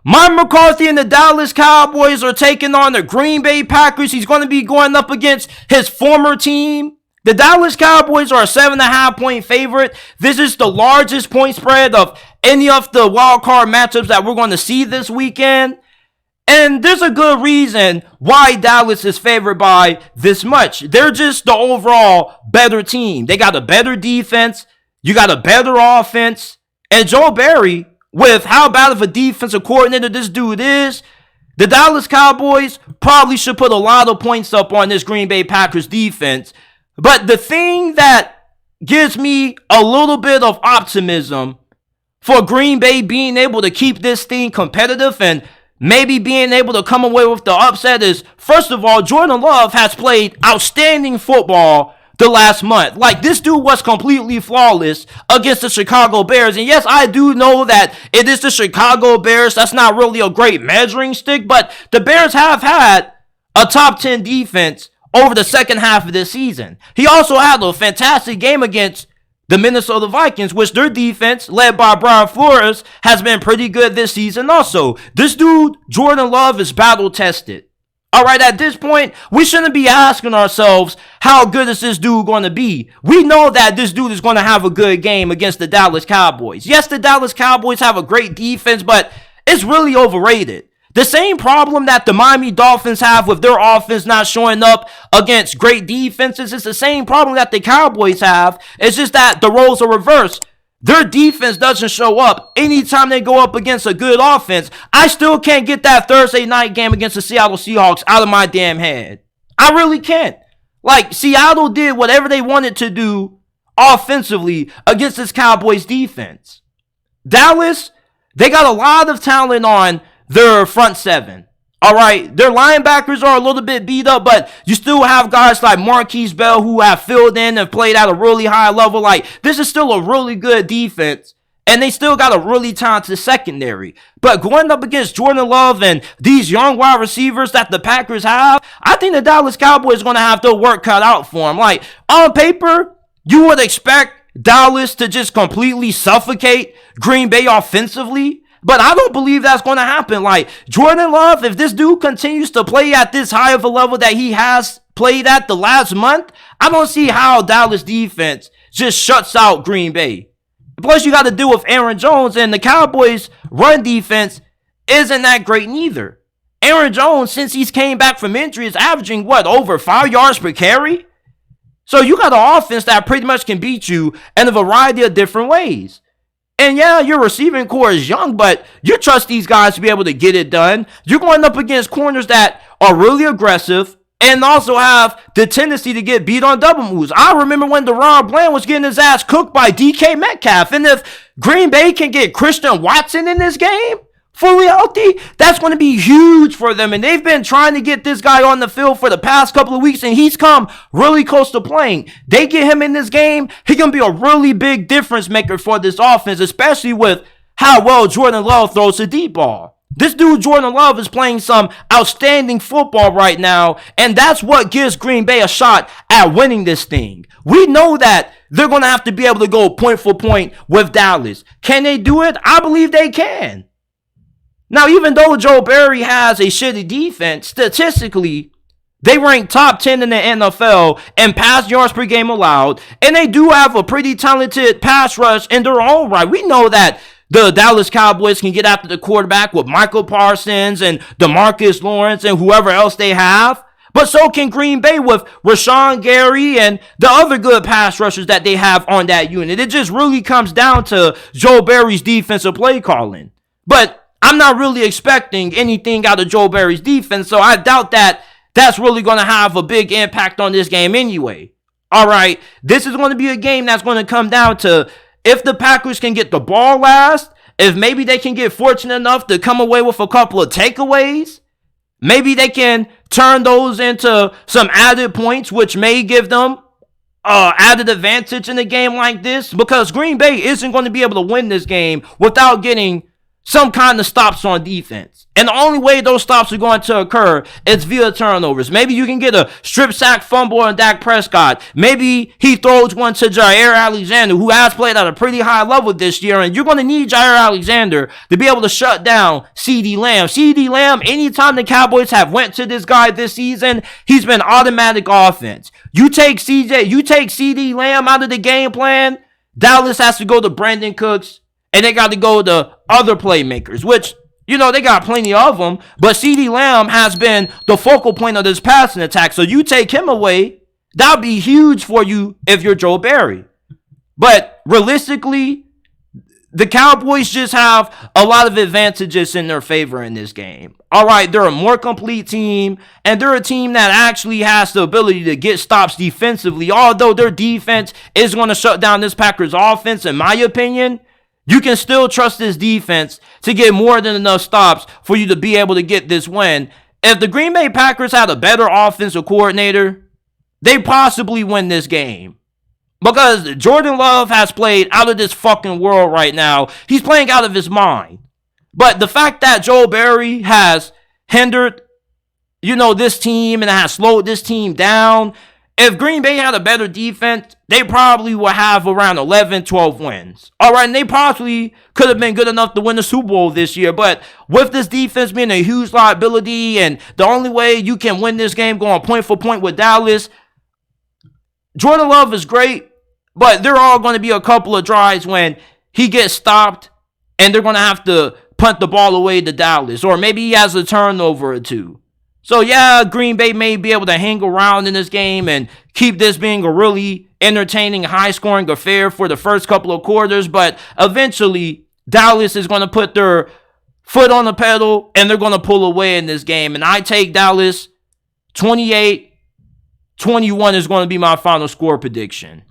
Mike McCarthy and the Dallas Cowboys are taking on the Green Bay Packers. He's going to be going up against his former team. The Dallas Cowboys are a 7.5-point favorite. This is the largest point spread of any of the wildcard matchups that we're going to see this weekend. And there's a good reason why Dallas is favored by this much. They're just the overall better team. They got a better defense. You got a better offense. And Joe Barry, with how bad of a defensive coordinator this dude is, the Dallas Cowboys probably should put a lot of points up on this Green Bay Packers defense. But the thing that gives me a little bit of optimism for Green Bay being able to keep this thing competitive and maybe being able to come away with the upset is, first of all, Jordan Love has played outstanding football the last month. Like, this dude was completely flawless against the Chicago Bears. And yes, I do know that it is the Chicago Bears. That's not really a great measuring stick, but the Bears have had a top 10 defense over the second half of this season. He also had a fantastic game against the Minnesota Vikings, which their defense, led by Brian Flores, has been pretty good this season also. This dude, Jordan Love, is battle-tested. All right, at this point, we shouldn't be asking ourselves, how good is this dude going to be? We know that this dude is going to have a good game against the Dallas Cowboys. Yes, the Dallas Cowboys have a great defense, but it's really overrated. The same problem that the Miami Dolphins have with their offense not showing up against great defenses is the same problem that the Cowboys have. It's just that the roles are reversed. Their defense doesn't show up anytime they go up against a good offense. I still can't get that Thursday night game against the Seattle Seahawks out of my damn head. I really can't. Like, Seattle did whatever they wanted to do offensively against this Cowboys defense. Dallas, they got a lot of talent on their front seven. All right, their linebackers are a little bit beat up, but you still have guys like Marquise Bell who have filled in and played at a really high level. Like, this is still a really good defense, and they still got a really talented secondary. But going up against Jordan Love and these young wide receivers that the Packers have, I think the Dallas Cowboys are going to have their work cut out for them. Like, on paper, you would expect Dallas to just completely suffocate Green Bay offensively. But I don't believe that's going to happen. Like, Jordan Love, if this dude continues to play at this high of a level that he has played at the last month, I don't see how Dallas defense just shuts out Green Bay. Plus, you got to deal with Aaron Jones, and the Cowboys' run defense isn't that great neither. Aaron Jones, since he's came back from injury, is averaging, over 5 yards per carry? So you got an offense that pretty much can beat you in a variety of different ways. And yeah, your receiving core is young, but you trust these guys to be able to get it done. You're going up against corners that are really aggressive and also have the tendency to get beat on double moves. I remember when DeRon Bland was getting his ass cooked by DK Metcalf. And if Green Bay can get Christian Watson in this game, fully healthy, that's going to be huge for them. And they've been trying to get this guy on the field for the past couple of weeks, and he's come really close to playing. They get him in this game, he's going to be a really big difference maker for this offense, especially with how well Jordan Love throws the deep ball. This dude, Jordan Love, is playing some outstanding football right now, and that's what gives Green Bay a shot at winning this thing. We know that they're going to have to be able to go point for point with Dallas. Can they do it? I believe they can. Now, even though Joe Barry has a shitty defense, statistically, they rank top 10 in the NFL in pass yards per game allowed, and they do have a pretty talented pass rush in their own right. We know that the Dallas Cowboys can get after the quarterback with Michael Parsons and DeMarcus Lawrence and whoever else they have, but so can Green Bay with Rashawn Gary and the other good pass rushers that they have on that unit. It just really comes down to Joe Barry's defensive play calling. But I'm not really expecting anything out of Joe Barry's defense, so I doubt that that's really going to have a big impact on this game anyway. All right, this is going to be a game that's going to come down to if the Packers can get the ball last, if maybe they can get fortunate enough to come away with a couple of takeaways, maybe they can turn those into some added points, which may give them added advantage in a game like this, because Green Bay isn't going to be able to win this game without getting some kind of stops on defense. And the only way those stops are going to occur is via turnovers. Maybe you can get a strip sack fumble on Dak Prescott. Maybe he throws one to Jair Alexander, who has played at a pretty high level this year. And you're going to need Jair Alexander to be able to shut down CeeDee Lamb. CeeDee Lamb, anytime the Cowboys have went to this guy this season, he's been automatic offense. You take CeeDee Lamb out of the game plan, Dallas has to go to Brandon Cooks, and they got to go to other playmakers, which, you know, they got plenty of them. But CeeDee Lamb has been the focal point of this passing attack. So you take him away, that would be huge for you if you're Joe Barry. But realistically, the Cowboys just have a lot of advantages in their favor in this game. All right, they're a more complete team, and they're a team that actually has the ability to get stops defensively. Although their defense is going to shut down this Packers offense, in my opinion, you can still trust this defense to get more than enough stops for you to be able to get this win. If the Green Bay Packers had a better offensive coordinator, they possibly win this game. Because Jordan Love has played out of this fucking world right now. He's playing out of his mind. But the fact that Joe Barry has hindered, this team and has slowed this team down, if Green Bay had a better defense, they probably would have around 11, 12 wins. All right, and they possibly could have been good enough to win the Super Bowl this year. But with this defense being a huge liability, and the only way you can win this game going point for point with Dallas, Jordan Love is great, but there are going to be a couple of drives when he gets stopped, and they're going to have to punt the ball away to Dallas. Or maybe he has a turnover or two. So, yeah, Green Bay may be able to hang around in this game and keep this being a really entertaining, high-scoring affair for the first couple of quarters. But eventually, Dallas is going to put their foot on the pedal, and they're going to pull away in this game. And I take Dallas 28-21 is going to be my final score prediction.